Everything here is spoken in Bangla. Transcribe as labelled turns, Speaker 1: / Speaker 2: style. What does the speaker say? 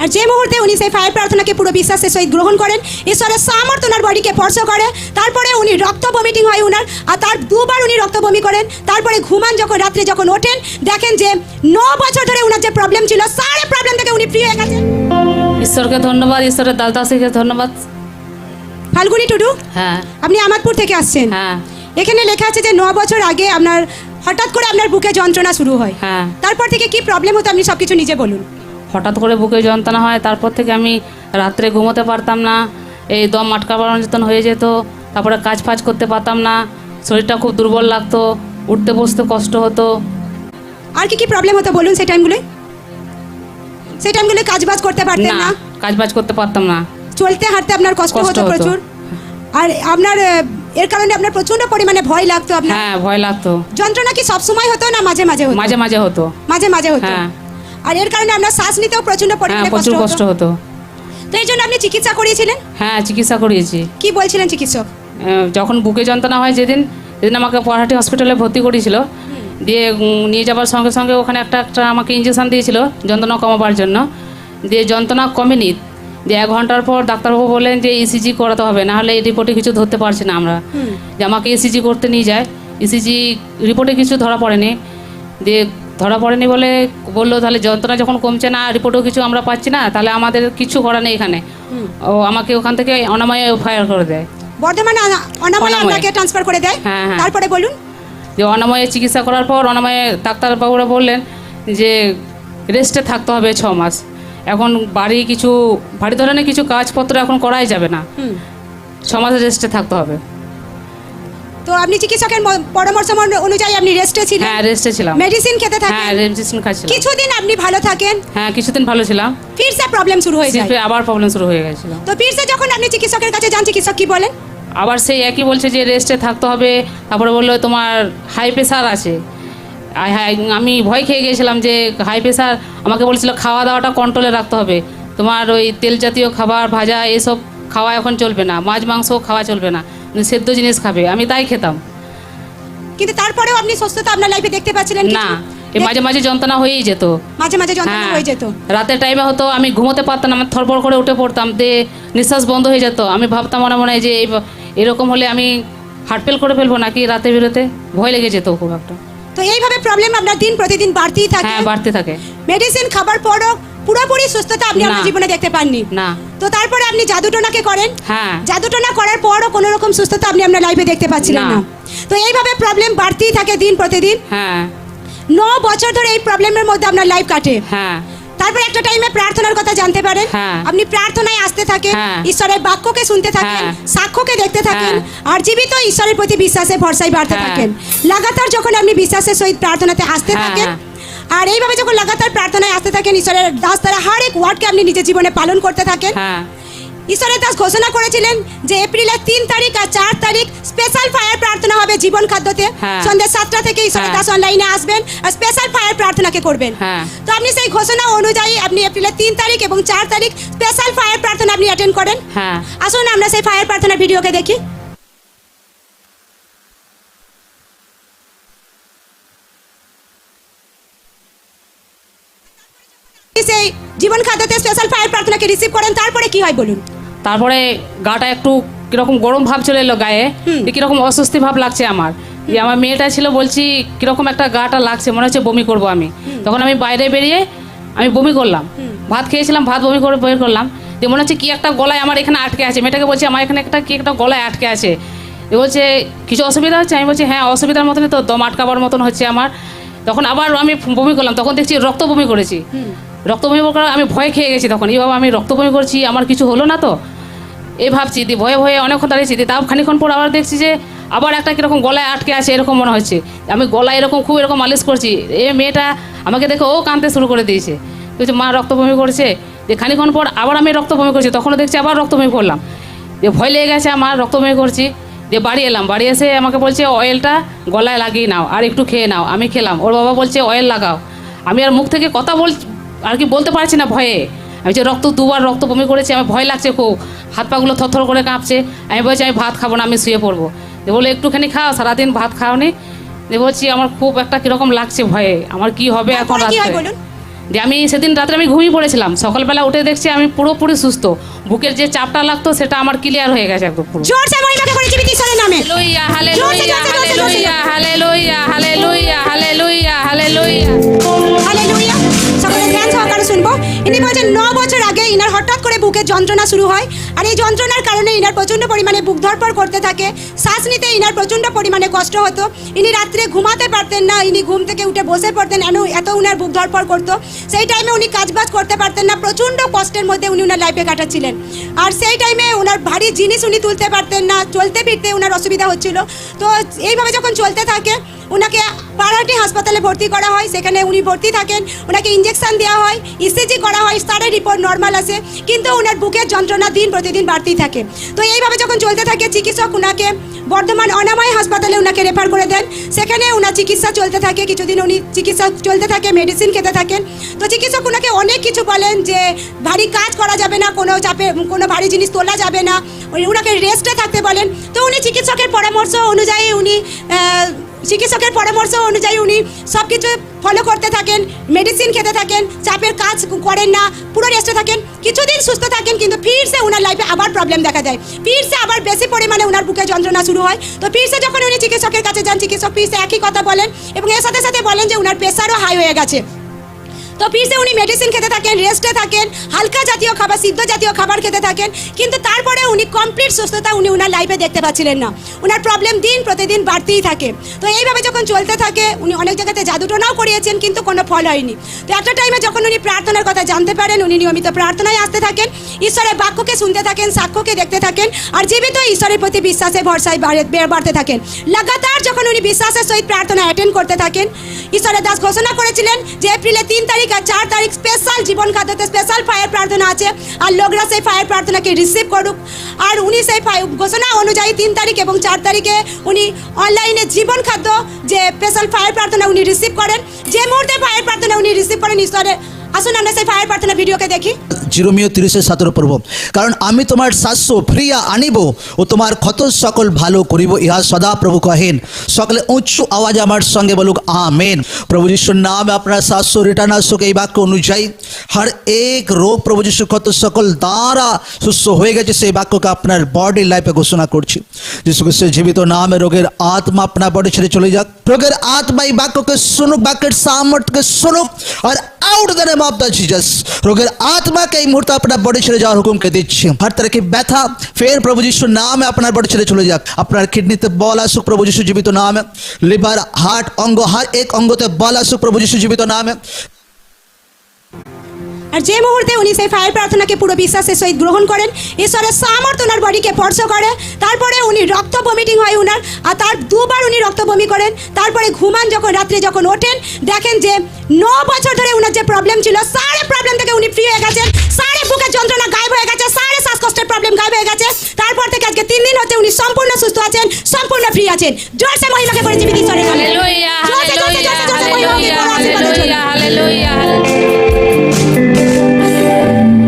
Speaker 1: আর যে মুহূর্তে উনি সেই ফায়ার প্রার্থনাকে পুরো বিশ্বাসের সহিত গ্রহণ করেন, ঈশ্বরের সামর্থ্য ওনার বডিকে স্পর্শ করে, তারপরে উনি রক্ত ভমিটিং হয় উনার, আর তার দুবার উনি রক্ত বমি করেন। তারপরে ঘুমান যখন রাত্রে যখন ওঠেন, দেখেন যে 9 বছর ধরে উনার যে প্রবলেম ছিল সারে প্রবলেম থেকে উনি ফ্রি হয়ে গেছেন।
Speaker 2: ঈশ্বরকে ধন্যবাদ, ঈশ্বরের দাসদাসীকে ধন্যবাদ।
Speaker 1: ফাল্গুনি টুডু,
Speaker 2: হ্যাঁ
Speaker 1: আপনি আমাদপুর থেকে আসছেন।
Speaker 2: হ্যাঁ
Speaker 1: এখানে লেখা আছে যে 9 বছর আগে আপনার হঠাৎ করে আপনার বুকে যন্ত্রণা শুরু হয়।
Speaker 2: হ্যাঁ।
Speaker 1: তারপর থেকে কি প্রবলেম হতো আপনি সবকিছু নিজে বলুন।
Speaker 2: হঠাৎ করে বুকে যন্ত্রণা হয়, তারপর থেকে আমি রাত্রে ঘুমোতে পারতাম না, এই দম আটকাবার মতন হয়ে যেত, তারপরে কাজ ফাজ করতে পারতাম না, শরীরটা খুব দুর্বল লাগতো, উঠতে বসতে কষ্ট হতো।
Speaker 1: আর কি কি প্রবলেম হতো বলুন সেই টাইমগুলোয়? সেই টাইমগুলোয় কাজ বাজ করতে পারতেন
Speaker 2: না,
Speaker 1: না,
Speaker 2: কাজ বাজ করতে পারতাম না,
Speaker 1: চলতে হাঁটতে আপনার কষ্ট হতো প্রচুর, আর আপনার এর কারণে আপনার প্রচন্ড পরিমাণে ভয় লাগতো আপনার?
Speaker 2: হ্যাঁ ভয় লাগতো।
Speaker 1: যন্ত্রণা কি সব সময় হতো না মাঝে মাঝে হতো?
Speaker 2: মাঝে মাঝে হতো।
Speaker 1: মাঝে মাঝে হতো।
Speaker 2: হ্যাঁ।
Speaker 1: আর এর কারণে আপনার শ্বাস নিতেও প্রচন্ড
Speaker 2: হ্যাঁ
Speaker 1: পরিমাণে
Speaker 2: প্রচুর কষ্ট হতো।
Speaker 1: তো এই জন্য আপনি চিকিৎসা করিয়েছিলেন?
Speaker 2: হ্যাঁ চিকিৎসা করিয়েছি।
Speaker 1: কি বলছিলেন চিকিৎসক?
Speaker 2: যখন বুকে যন্ত্রণা হয় যেদিন আমাকে পরহাটি হসপিটালে ভর্তি করেছিল, দিয়ে নিয়ে যাবার সঙ্গে সঙ্গে ওখানে একটা আমাকে ইঞ্জেকশন দিয়েছিল যন্ত্রণা কমাবার জন্য, দিয়ে যন্ত্রণা কমেনি, দিয়ে 1 ঘন্টার পর ডাক্তারবাবু বললেন যে ইসিজি করাতে হবে, নাহলে এই রিপোর্টে কিছু ধরতে পারছি না আমরা। যে আমাকে ইসিজি করতে নিয়ে যায়, ইসিজি রিপোর্টে কিছু ধরা পড়েনি, দিয়ে ধরা পড়েনি বলে বললো তাহলে যন্ত্রণা যখন কমছে না, রিপোর্টেও কিছু আমরা পাচ্ছি না, তাহলে আমাদের কিছু করা নেই এখানে। ও আমাকে ওখান থেকে অনাময়ে ফায়ার করে দেয়,
Speaker 1: বর্ধমানে অনাময়ে আপনাকে ট্রান্সফার করে দেয়।
Speaker 2: হ্যাঁ হ্যাঁ।
Speaker 1: তারপরে বলুন।
Speaker 2: যে অনাময়ে চিকিৎসা করার পর অনাময়ে ডাক্তারবাবুরা বললেন যে রেস্টে থাকতে হবে 6 মাস। এখন বাড়ি ধরনের কিছু কাজপত্র এখন করাই যাবে না, 6 মাস রেস্টে থাকতে হবে।
Speaker 1: তো আপনি চিকিৎসকের পরামর্শ অনুযায়ী আপনি রেস্টে ছিলেন?
Speaker 2: হ্যাঁ রেস্টে ছিলাম।
Speaker 1: মেডিসিন খেতে থাকেন?
Speaker 2: হ্যাঁ মেডিসিন খাচ্ছিলাম।
Speaker 1: কিছুদিন আপনি ভালো থাকেন?
Speaker 2: হ্যাঁ কিছুদিন ভালো ছিলাম,
Speaker 1: ফির সে প্রবলেম শুরু হয়ে যায়।
Speaker 2: আবার প্রবলেম শুরু হয়ে গেছিল।
Speaker 1: তো ফির সে যখন আপনি চিকিৎসকের কাছে যান, চিকিৎসক কি বলেন?
Speaker 2: আবার সেই একই বলছে যে রেস্টে থাকতে হবে, তারপরে বললো তোমার হাই প্রেশার আছে। আমি ভয় খেয়ে গিয়েছিলাম যে হাই প্রেশার, আমাকে বলছিল খাওয়া দাওয়াটা কন্ট্রোলে রাখতে হবে, তোমার ওই তেল জাতীয় খাবার ভাজা এসব খাওয়া এখন চলবে না, মাছ মাংস খাওয়া চলবে না, সেদ্ধ জিনিস খাবে। আমি তাই খেতাম।
Speaker 1: কিন্তু তারপরেও আপনি সুস্থতা আপনার লাইফে দেখতে পাচ্ছিলেন
Speaker 2: না? মাঝে মাঝে যন্ত্রণা হয়েই যেত,
Speaker 1: মাঝে মাঝে যন্ত্রণা হয়ে যেত।
Speaker 2: রাতের টাইমে হতো, আমি ঘুমোতে পারতাম না, আমার থরপড় করে উঠে পড়তাম, দিয়ে নিঃশ্বাস বন্ধ হয়ে যেত। আমি ভাবতাম মনে মনে যে এরকম হলে আমি হার্ট ফেল করে ফেলবো নাকি, রাতে বেরোতে ভয় লেগে যেত খুব একটা।
Speaker 1: তো এইভাবে প্রবলেম আপনার দিন প্রতিদিন বাড়তেই থাকে?
Speaker 2: হ্যাঁ বাড়তে থাকে।
Speaker 1: মেডিসিন খাবার পরও পুরোপুরি সুস্থতা আপনি আপনার জীবনে দেখতে পাননি?
Speaker 2: না।
Speaker 1: তো তারপরে আপনি জাদুটোনাকে করেন?
Speaker 2: হ্যাঁ।
Speaker 1: জাদুটোনা করার পরও কোনো রকম সুস্থতা আপনি আপনার লাইফে দেখতে পাচ্ছিলেন না? তো এইভাবে প্রবলেম বাড়তেই থাকে দিন প্রতিদিন?
Speaker 2: হ্যাঁ।
Speaker 1: 9 বছর ধরে এই প্রবলেমের মধ্যে আপনার লাইফ কাটে।
Speaker 2: হ্যাঁ।
Speaker 1: তারপর একটা টাইমে প্রার্থনার কথা জানতে পারেন।
Speaker 2: হ্যাঁ।
Speaker 1: আপনি প্রার্থনায় আসতে থাকেন, ঈশ্বরের বাক্যকে শুনতে থাকেন, সাক্ষ্যকে দেখতে থাকেন, আর জীবিত ঈশ্বরের প্রতি বিশ্বাসে ভরসায় বাড়তে থাকেন। লাগাতার যখন আপনি বিশ্বাসের সহিত প্রার্থনাতে আসতে থাকেন, আর এইভাবে যখন লাগাতার প্রার্থনায় আসতে থাকেন, ঈশ্বরের দাস তারা হর এক ওয়ার্ডকে আপনি নিজের জীবনে পালন করতে থাকেন। ঈশ্বরের দাস ঘোষণা করেছিলেন যে এপ্রিলের 3 তারিখ আর 4 তারিখ স্পেশাল ফায়ার প্রার্থনা হবে জীবন খাদ্যতে। সন্ধ্যা 7টা থেকে ঈশ্বরের দাস অনলাইনে আসবেন আর স্পেশাল ফায়ার প্রার্থনাকে করবেন। তো আপনি সেই ঘোষণা অনুযায়ী আপনি এপ্রিলের 3 তারিখ এবং 4 তারিখ স্পেশাল ফায়ার প্রার্থনা আপনি অ্যাটেন্ড করেন। আসুন আমরা সেই ফায়ার প্রার্থনার ভিডিওকে দেখি। সেই জীবন খাদ্যতে স্পেশাল ফায়ার প্রার্থনাকে রিসিভ করেন, তারপরে কি হয় বলুন?
Speaker 2: তারপরে গাটা একটু কিরকম গরম ভাব চলে এলো গায়ে, কিরকম অস্বস্তি ভাব লাগছে আমার। যে আমার মেয়েটা ছিল, বলছি কিরকম একটা গাটা লাগছে, মনে হচ্ছে বমি করব আমি। তখন আমি বাইরে বেরিয়ে আমি বমি করলাম, ভাত খেয়েছিলাম, ভাত বমি করে বের করলাম, যে মনে হচ্ছে কি একটা গলায় আমার এখানে আটকে আছে। মেয়েটাকে বলছি আমার এখানে কি একটা গলায় আটকে আছে। বলছে কিছু অসুবিধা হচ্ছে? আমি বলছি হ্যাঁ অসুবিধার মতনই তো, দম আটকাবার মতন হচ্ছে আমার। তখন আবার আমি বমি করলাম, তখন দেখছি রক্ত বমি করেছি। রক্ত বমি করা আমি ভয় খেয়ে গেছি তখন, এই বাবা আমি রক্ত বমি করছি, আমার কিছু হলো না তো, এই ভাবছি। দিয়ে ভয়ে ভয়ে অনেকক্ষণ দাঁড়িয়েছি, দিয়ে তাও খানিক্ষণ পর আবার দেখছি যে আবার একটা কীরকম গলায় আটকে আছে, এরকম মনে হচ্ছে। আমি গলায় এরকম খুব এরকম মালিশ করছি, এই মেয়েটা আমাকে দেখে ও কাঁদতে শুরু করে দিয়েছে, বলছে মা রক্ত বমি করছে। যে খানিক্ষণ পর আবার আমি রক্ত বমি করছি, তখনও দেখছি আবার রক্ত বমি করলাম, যে ভয় লেগে গেছে আমার, রক্ত বমি করছি। দিয়ে বাড়ি এলাম, বাড়ি এসে আমাকে বলছে অয়েলটা গলায় লাগিয়ে নাও আর একটু খেয়ে নাও। আমি খেলাম, ওর বাবা বলছে অয়েল লাগাও। আমি আর মুখ থেকে কথা বলতে পারছি না ভয়ে। আমি যে দুবার রক্ত বমি করেছি, আমার ভয় লাগছে খুব, হাত পাগুলো থরথর করে কাঁপছে। আমি বলছি আমি ভাত খাবো না, আমি শুয়ে পড়বো। দিয়ে বলে একটুখানি খাও, সারাদিন ভাত খাওনি। দিয়ে বলছি আমার খুব একটা কীরকম লাগছে ভয়ে, আমার কি হবে এখন রাত্রে। যে আমি সেদিন রাত্রে আমি ঘুমিয়ে পড়েছিলাম, সকালবেলা উঠে দেখছি আমি পুরোপুরি সুস্থ, বুকের যে চাপটা লাগতো সেটা আমার ক্লিয়ার হয়ে গেছে একদম পুরো।
Speaker 1: জোরসে মহিমাকে করে জীবিত ঈশ্বরের নামে
Speaker 2: hallelujah hallelujah hallelujah hallelujah hallelujah hallelujah hallelujah.
Speaker 1: Hallelujah. সকলে ধ্যান সহকারে শুনবো। ইনি বলছেন 9 বছর আগে ইনার হঠাৎ করে বুকে যন্ত্রণা শুরু হয়, আর এই যন্ত্রণার কারণে ইনার প্রচণ্ড পরিমাণে বুক ধড়ফড় করতে থাকে, শ্বাস নিতে ইনার প্রচণ্ড পরিমাণে কষ্ট হতো, ইনি রাত্রে ঘুমাতে পারতেন না, ইনি ঘুম থেকে উঠে বসে পড়তেন, এত উনার বুক ধড়ফড় করতো। সেই টাইমে উনি কাজবাজ করতে পারতেন না, প্রচণ্ড কষ্টের মধ্যে উনি উনার লাইফে কাটাচ্ছিলেন। আর সেই টাইমে ওনার ভারী জিনিস উনি তুলতে পারতেন না, চলতে ফিরতে ওনার অসুবিধা হচ্ছিল। তো এইভাবে যখন চলতে থাকে ওনাকে পাড়াটি হাসপাতালে ভর্তি করা হয়, সেখানে উনি ভর্তি থাকেন, ওনাকে ইঞ্জেকশন দেওয়া হয়, ইসিজি করা হয়, তার রিপোর্ট নর্মাল আসে, কিন্তু ওনার বুকের যন্ত্রণা দিন প্রতিদিন বাড়তেই থাকে। তো এইভাবে যখন চলতে থাকে চিকিৎসক ওনাকে বর্ধমান অনাময় হাসপাতালে ওনাকে রেফার করে দেন, সেখানে ওনার চিকিৎসা চলতে থাকে, কিছুদিন উনি চিকিৎসা চলতে থাকে, মেডিসিন খেতে থাকেন। তো চিকিৎসক ওনাকে অনেক কিছু বলেন যে ভারী কাজ করা যাবে না, কোনো চাপে কোনো ভারী জিনিস তোলা যাবে না, ওনাকে রেস্টে থাকতে বলেন। তো উনি চিকিৎসকের পরামর্শ অনুযায়ী উনি সব কিছু ফলো করতে থাকেন, মেডিসিন খেতে থাকেন, চাপের কাজ করেন না, পুরো রেস্টে থাকেন, কিছুদিন সুস্থ থাকেন, কিন্তু ফিরসে ওনার লাইফে আবার প্রবলেম দেখা যায়, ফিরসে আবার বেশি পরিমাণে ওনার বুকে যন্ত্রণা শুরু হয়। তো ফিরসে যখন উনি চিকিৎসকের কাছে যান, চিকিৎসক ফিরসে একই কথা বলেন এবং এর সাথে সাথে বলেন যে ওনার প্রেশারও হাই হয়ে গেছে। তো ফিরসে উনি মেডিসিন খেতে থাকেন, রেস্টে থাকেন, হালকা জাতীয় খাবার, সিদ্ধ জাতীয় খাবার খেতে থাকেন, কিন্তু তারপরে উনি কমপ্লিট সুস্থতা উনি ওনার লাইফে দেখতে পাচ্ছিলেন না, ওনার প্রবলেম দিন প্রতিদিন বাড়তেই থাকে। তো এইভাবে যখন চলতে থাকে উনি অনেক জায়গাতে জাদুটোনাও করিয়েছেন, কিন্তু কোনো ফল হয়নি। তো একটা টাইমে যখন উনি প্রার্থনার কথা জানতে পারেন, উনি নিয়মিত প্রার্থনায় আসতে থাকেন, ঈশ্বরের বাক্যকে শুনতে থাকেন, সাক্ষ্যকে দেখতে থাকেন, আর জীবিত ঈশ্বরের প্রতি বিশ্বাসে ভরসায় বাড়তে থাকেন। লাগাতার যখন উনি বিশ্বাসের সহিত প্রার্থনা অ্যাটেন্ড করতে থাকেন, ঈশ্বরের দাস ঘোষণা করেছিলেন যে এপ্রিলের 3 তারিখ আর 4 তারিখ স্পেশাল জীবন খাদ্যতে স্পেশাল ফায়ার প্রার্থনা আছে, আর লোকরা সেই ফায়ার প্রার্থনাকে রিসিভ করুক। আর উনি সেই ঘোষণা অনুযায়ী 3 তারিখ এবং 4 তারিখে উনি অনলাইনে জীবন খাদ্য যে স্পেশাল ফায়ার প্রার্থনা উনি রিসিভ করেন। যে মুহূর্তে ফায়ার প্রার্থনা উনি রিসিভ করেন ঈশ্বরের, আসুন আমরা সেই ফায়ার প্রার্থনা ভিডিওকে দেখি।
Speaker 3: জিরোমিও 30:17 পড়ব। কারণ আমি তোমার শাস্য ফিরিয়া আনিব ও তোমার ক্ষত সকল ভালো করিব, ইহা সদা প্রভু কহেন। সকলে উচ্চ আওয়াজে আমার সঙ্গে বলুক আমেন। প্রভু যিশুর নামে আপনার শাস্য রিটার্ন আসুক। এই বাক্য অনুযায়ী হর এক রোগ প্রভু যিশু ক্ষত সকল দ্বারা সুস্থ হয়ে গেছে, সেই বাক্যকে আপনার বডি লাইফে ঘোষণা করছি। যিশু খ্রিস্টের জীবিত নামে রোগের আত্মা আপনার বডি ছেড়ে চলে যাক। রোগের আত্মা এই বাক্যকে শুনুক, বাক্যের সামর্থ্যকে শুনুক, আর out the name of the Jesus রোগের আত্মাকে এই মুহূর্তে আপনার বডি ছেড়ে যাওয়ার হুকুমকে দিচ্ছি। হর तरह की ব্যথা ফের প্রভু যিশুর নামে আপনার বডি ছেড়ে চলে যাক। আপনার কিডনিতে বল আসুক প্রভু যিশু জীবিত নামে, লিভার, হার্ট, অঙ্গ, হর এক অঙ্গতে বল আসুক প্রভু যিশু জীবিত নামে।
Speaker 1: আর যে মুহূর্তে উনি সেই ফায়ার প্রার্থনাকে পুরো বিশ্বাসের সহিত গ্রহণ করেন, ঈশ্বরের সামর্থ্য ওনার বডিকে স্পর্শ করে, তারপরে উনি রক্ত ভমিটিং হয় উনার, আর তার 2 বার উনি রক্ত বমি করেন। তারপরে ঘুমান যখন রাত্রে যখন ওঠেন, দেখেন যে 9 বছর ধরে উনার যে প্রবলেম ছিল, সারে প্রবলেম থেকে উনি ফ্রি হয়ে গেছেন, সারে বুকের যন্ত্রণা গায়েব হয়ে গেছে, সারে শ্বাসকষ্টের প্রবলেম গায়েব হয়ে গেছে। তারপর থেকে আজকে 3 দিন হচ্ছে উনি সম্পূর্ণ সুস্থ আছেন, সম্পূর্ণ ফ্রি আছেন। জোরসে মহিমাকে করে জীবিত ঈশ্বরের নামে।
Speaker 2: হালেলুয়া
Speaker 1: জোরসে, জোরসে, জোরসে, জোরসে
Speaker 2: হালেলুয়া
Speaker 1: মহিমাকে করে আশীর্বাদ করুন।
Speaker 2: Hallelujah hallelujah.